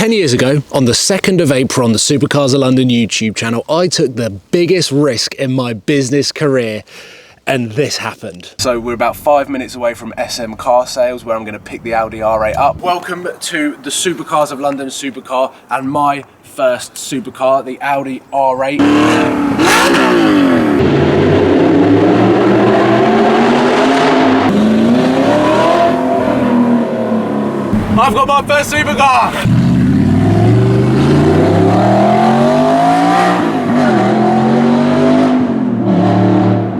10 years ago, on the 2nd of April on the Supercars of London YouTube channel, I took the biggest risk in my business career, and this happened. So we're about 5 minutes away from SM car sales, where I'm going to pick the Audi R8 up. Welcome to the Supercars of London Supercar, and my first supercar, the Audi R8. I've got my first supercar!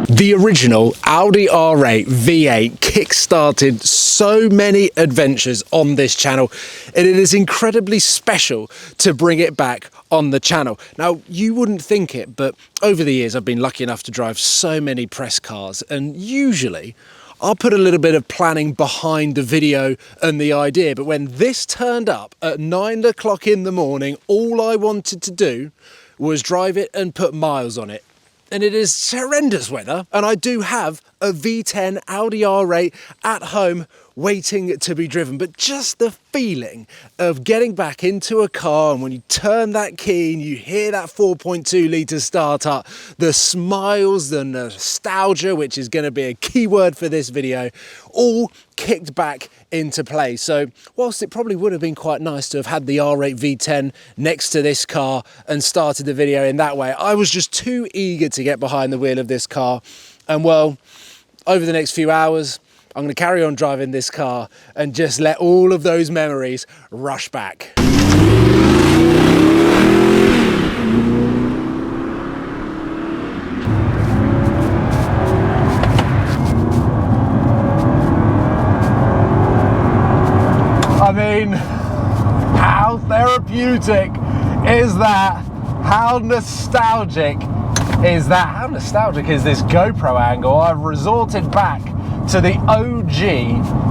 The original Audi R8 V8 kick-started so many adventures on this channel, and it is incredibly special to bring it back on the channel. Now, you wouldn't think it, but over the years I've been lucky enough to drive so many press cars, and usually I'll put a little bit of planning behind the video and the idea, but when this turned up at 9 o'clock in the morning, all I wanted to do was drive it and put miles on it. And it is horrendous weather, and I do have a V10 Audi R8 at home waiting to be driven, but just the feeling of getting back into a car, and when you turn that key and you hear that 4.2 litre start-up, the smiles, the nostalgia, which is going to be a key word for this video, all kicked back into play. So whilst it probably would have been quite nice to have had the R8 V10 next to this car and started the video in that way, I was just too eager to get behind the wheel of this car. And well, over the next few hours, I'm going to carry on driving this car and just let all of those memories rush back. I mean, how therapeutic is that? How nostalgic is that? How nostalgic is this GoPro angle? I've resorted back to the OG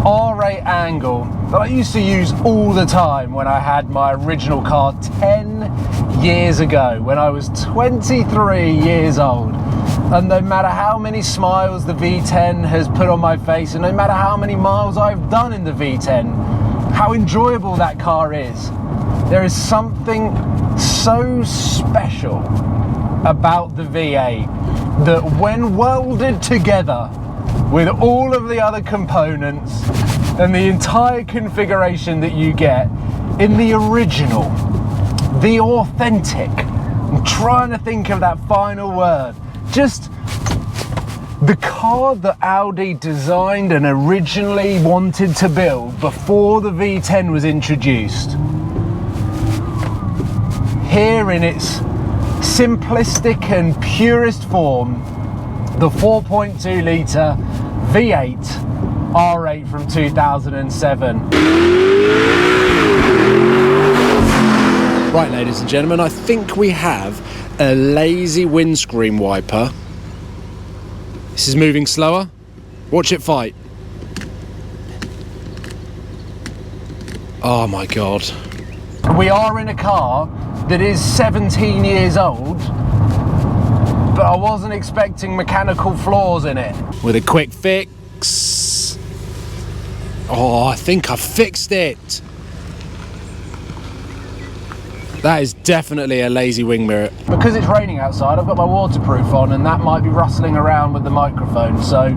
R8 angle that I used to use all the time when I had my original car 10 years ago, when I was 23 years old. And no matter how many smiles the V10 has put on my face, and no matter how many miles I've done in the V10, how enjoyable that car is, there is something so special about the V8 that when welded together with all of the other components and the entire configuration that you get in the original, the authentic, I'm trying to think of that final word, just the car that Audi designed and originally wanted to build before the V10 was introduced. Here in its simplistic and purest form, the 4.2 litre V8 R8 from 2007. Right, ladies and gentlemen, I think we have a lazy windscreen wiper. This is moving slower. Watch it fight. Oh my God. We are in a car that is 17 years old, but I wasn't expecting mechanical flaws in it. With a quick fix. Oh, I think I fixed it. That is definitely a lazy wing mirror. Because it's raining outside, I've got my waterproof on, and that might be rustling around with the microphone, so I'm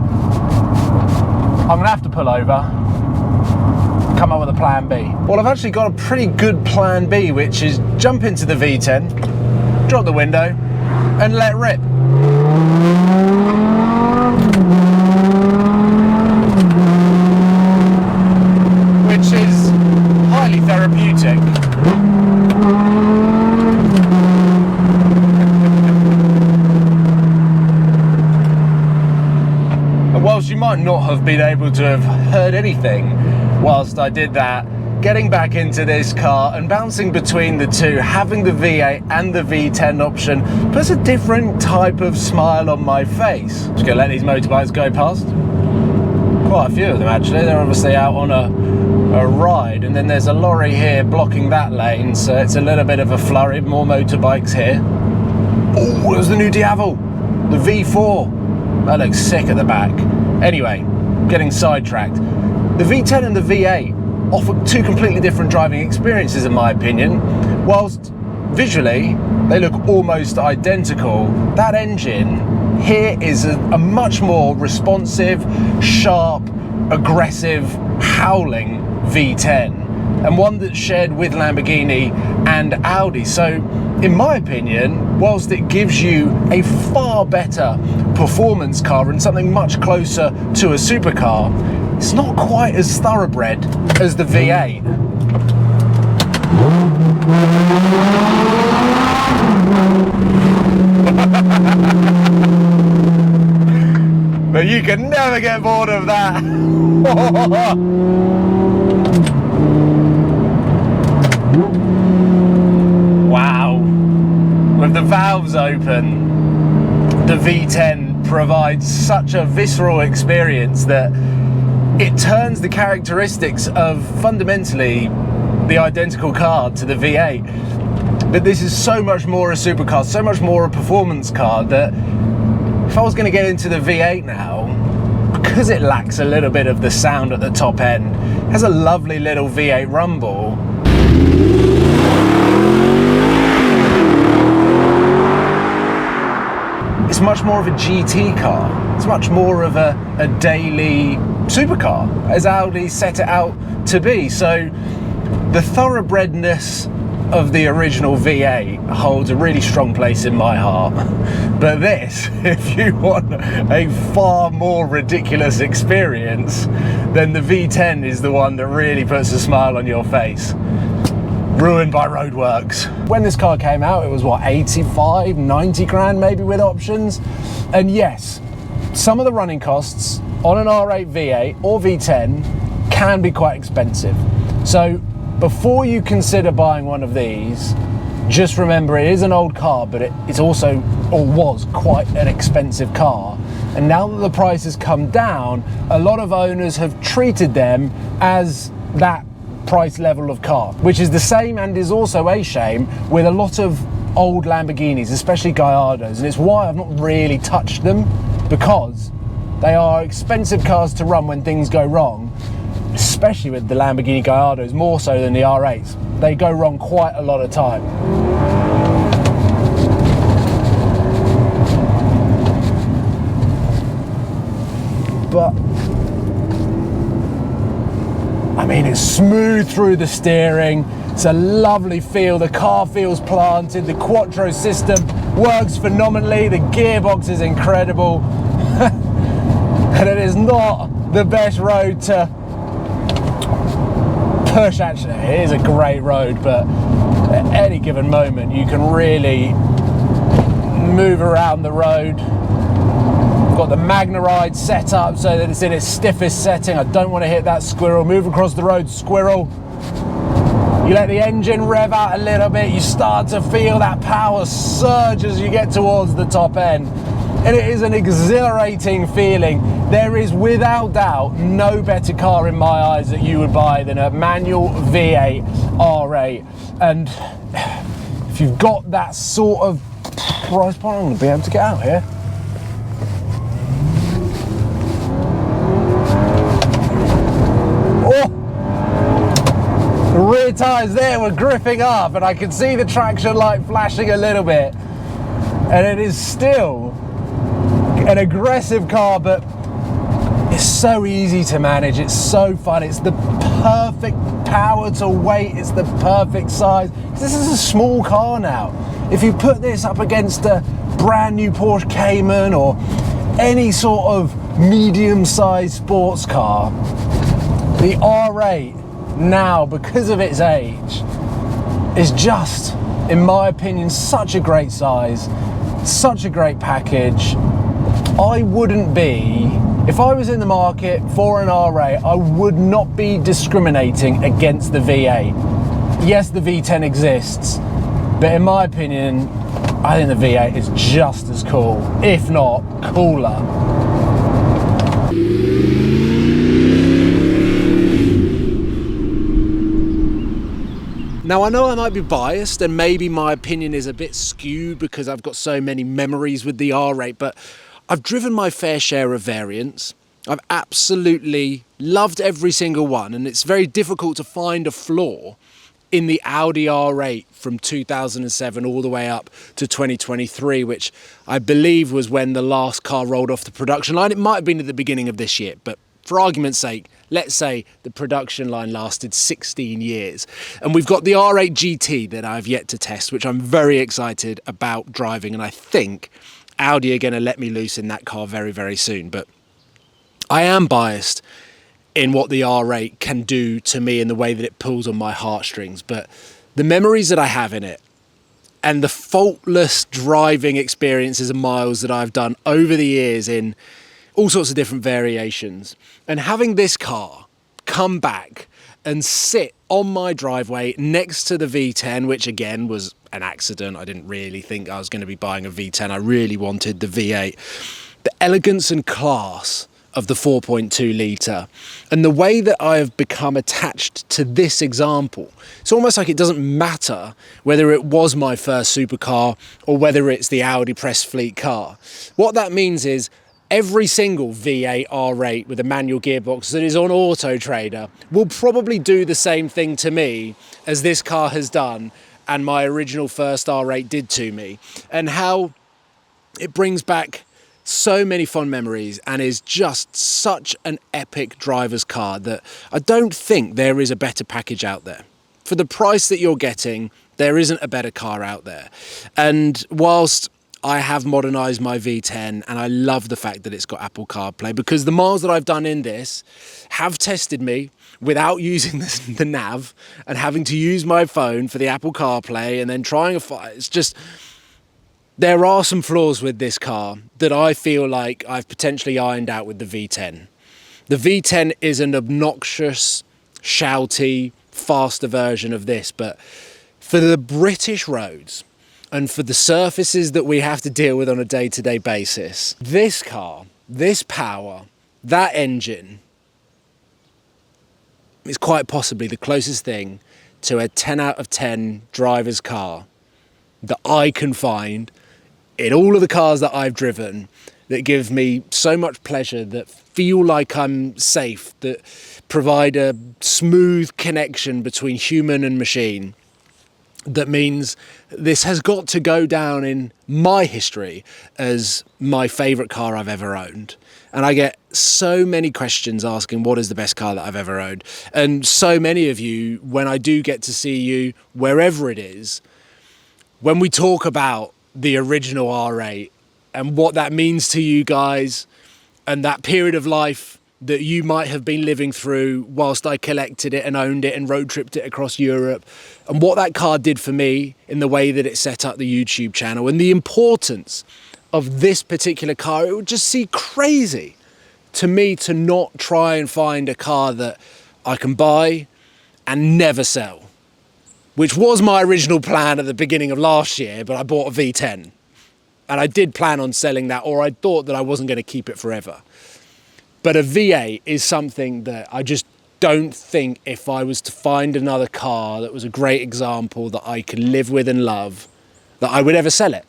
gonna have to pull over, come up with a plan B. Well, I've actually got a pretty good plan B, which is jump into the V10, drop the window, and let rip. Which is highly therapeutic. And whilst you might not have been able to have heard anything whilst I did that, getting back into this car and bouncing between the two, having the V8 and the V10 option, puts a different type of smile on my face. Just gonna let these motorbikes go past. Quite a few of them actually. They're obviously out on a ride, and then there's a lorry here blocking that lane, so it's a little bit of a flurry. More motorbikes here. Oh, there's the new Diavel, the V4. That looks sick at the back. Anyway, getting sidetracked. The V10 and the V8 offer two completely different driving experiences in my opinion. Whilst visually they look almost identical, that engine here is a much more responsive, sharp, aggressive, howling V10, and one that's shared with Lamborghini and Audi. So in my opinion, whilst it gives you a far better performance car and something much closer to a supercar, it's not quite as thoroughbred as the V8. But you can never get bored of that. Wow. With the valves open, the V10 provides such a visceral experience that it turns the characteristics of fundamentally the identical car to the V8. But this is so much more a supercar, so much more a performance car, that if I was going to get into the V8 now, because it lacks a little bit of the sound at the top end, it has a lovely little V8 rumble. It's much more of a GT car. It's much more of a daily supercar, as Audi set it out to be. So the thoroughbredness of the original V8 holds a really strong place in my heart. But this, if you want a far more ridiculous experience, then the V10 is the one that really puts a smile on your face. Ruined by roadworks. When this car came out, it was what, 85, 90 grand maybe with options? And yes, some of the running costs on an R8 V8 or V10 can be quite expensive. So before you consider buying one of these, just remember it is an old car, but it's also, or was, quite an expensive car. And now that the price has come down, a lot of owners have treated them as that price level of car, which is the same and is also a shame with a lot of old Lamborghinis, especially Gallardos. And it's why I've not really touched them, because they are expensive cars to run when things go wrong. Especially with the Lamborghini Gallardos, more so than the R8s. They go wrong quite a lot of time. But I mean, it's smooth through the steering. It's a lovely feel. The car feels planted. The Quattro system works phenomenally. The gearbox is incredible. And it is not the best road to push. Actually, it is a great road, but at any given moment you can really move around the road. I've got the Magna-Ride set up so that it's in its stiffest setting. I don't want to hit that squirrel. Move across the road, squirrel. You let the engine rev out a little bit, you start to feel that power surge as you get towards the top end. And it is an exhilarating feeling. There is without doubt no better car in my eyes that you would buy than a manual V8 R8. And if you've got that sort of price point, I'm going to be able to get out here. Oh! The rear tyres there were gripping up and I can see the traction light flashing a little bit. And it is still an aggressive car, but it's so easy to manage. It's so fun. It's the perfect power to weight. It's the perfect size. This is a small car now. If you put this up against a brand new Porsche Cayman or any sort of medium-sized sports car, the R8 now, because of its age, is just, in my opinion, such a great size, such a great package. I wouldn't be, if I was in the market for an R8, I would not be discriminating against the V8. Yes, the V10 exists, but in my opinion, I think the V8 is just as cool, if not cooler. Now, I know I might be biased and maybe my opinion is a bit skewed because I've got so many memories with the R8, but I've driven my fair share of variants. I've absolutely loved every single one, and it's very difficult to find a flaw in the Audi R8 from 2007 all the way up to 2023, which I believe was when the last car rolled off the production line. It might have been at the beginning of this year, but for argument's sake, let's say the production line lasted 16 years. And we've got the R8 GT that I've yet to test, which I'm very excited about driving, and I think Audi are going to let me loose in that car very, very soon. But I am biased in what the R8 can do to me in the way that it pulls on my heartstrings. But the memories that I have in it and the faultless driving experiences and miles that I've done over the years in all sorts of different variations, and having this car come back and sit on my driveway next to the V10, which again was an accident. I didn't really think I was going to be buying a V10. I really wanted the V8. The elegance and class of the 4.2 litre and the way that I have become attached to this example. It's almost like it doesn't matter whether it was my first supercar or whether it's the Audi press fleet car. What that means is every single V8 R8 with a manual gearbox that is on Auto Trader will probably do the same thing to me as this car has done and my original first R8 did to me, and how it brings back so many fond memories and is just such an epic driver's car that I don't think there is a better package out there. For the price that you're getting, there isn't a better car out there. And whilst I have modernised my V10 and I love the fact that it's got Apple CarPlay, because the miles that I've done in this have tested me without using the nav and having to use my phone for the Apple CarPlay and then trying it's just... There are some flaws with this car that I feel like I've potentially ironed out with the V10. The V10 is an obnoxious, shouty, faster version of this, but for the British roads and for the surfaces that we have to deal with on a day-to-day basis, this car, this power, that engine is quite possibly the closest thing to a 10 out of 10 driver's car that I can find in all of the cars that I've driven that give me so much pleasure, that feel like I'm safe, that provide a smooth connection between human and machine. That means this has got to go down in my history as my favourite car I've ever owned. And I get so many questions asking what is the best car that I've ever owned. And so many of you, when I do get to see you, wherever it is, when we talk about the original R8 and what that means to you guys and that period of life that you might have been living through whilst I collected it and owned it and road tripped it across Europe, and what that car did for me in the way that it set up the YouTube channel and the importance of this particular car, it would just seem crazy to me to not try and find a car that I can buy and never sell, which was my original plan at the beginning of last year, but I bought a V10. And I did plan on selling that, or I thought that I wasn't going to keep it forever. But a V8 is something that I just don't think, if I was to find another car that was a great example that I could live with and love, that I would ever sell it.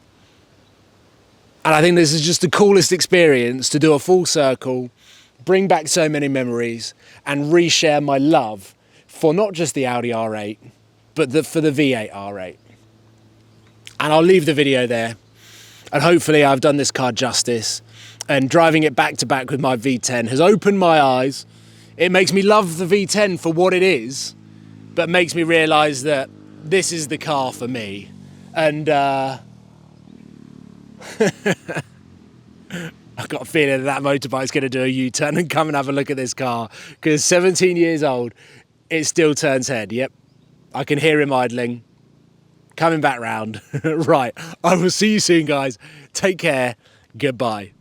And I think this is just the coolest experience to do a full circle, bring back so many memories, and reshare my love for not just the Audi R8, but for the V8 R8. And I'll leave the video there. And hopefully I've done this car justice, and driving it back to back with my V10 has opened my eyes. It makes me love the V10 for what it is, but makes me realise that this is the car for me. And I've got a feeling that motorbike's going to do a U-turn and come and have a look at this car, because 17 years old, it still turns head. Yep, I can hear him idling. Coming back round. Right, I will see you soon, guys. Take care. Goodbye.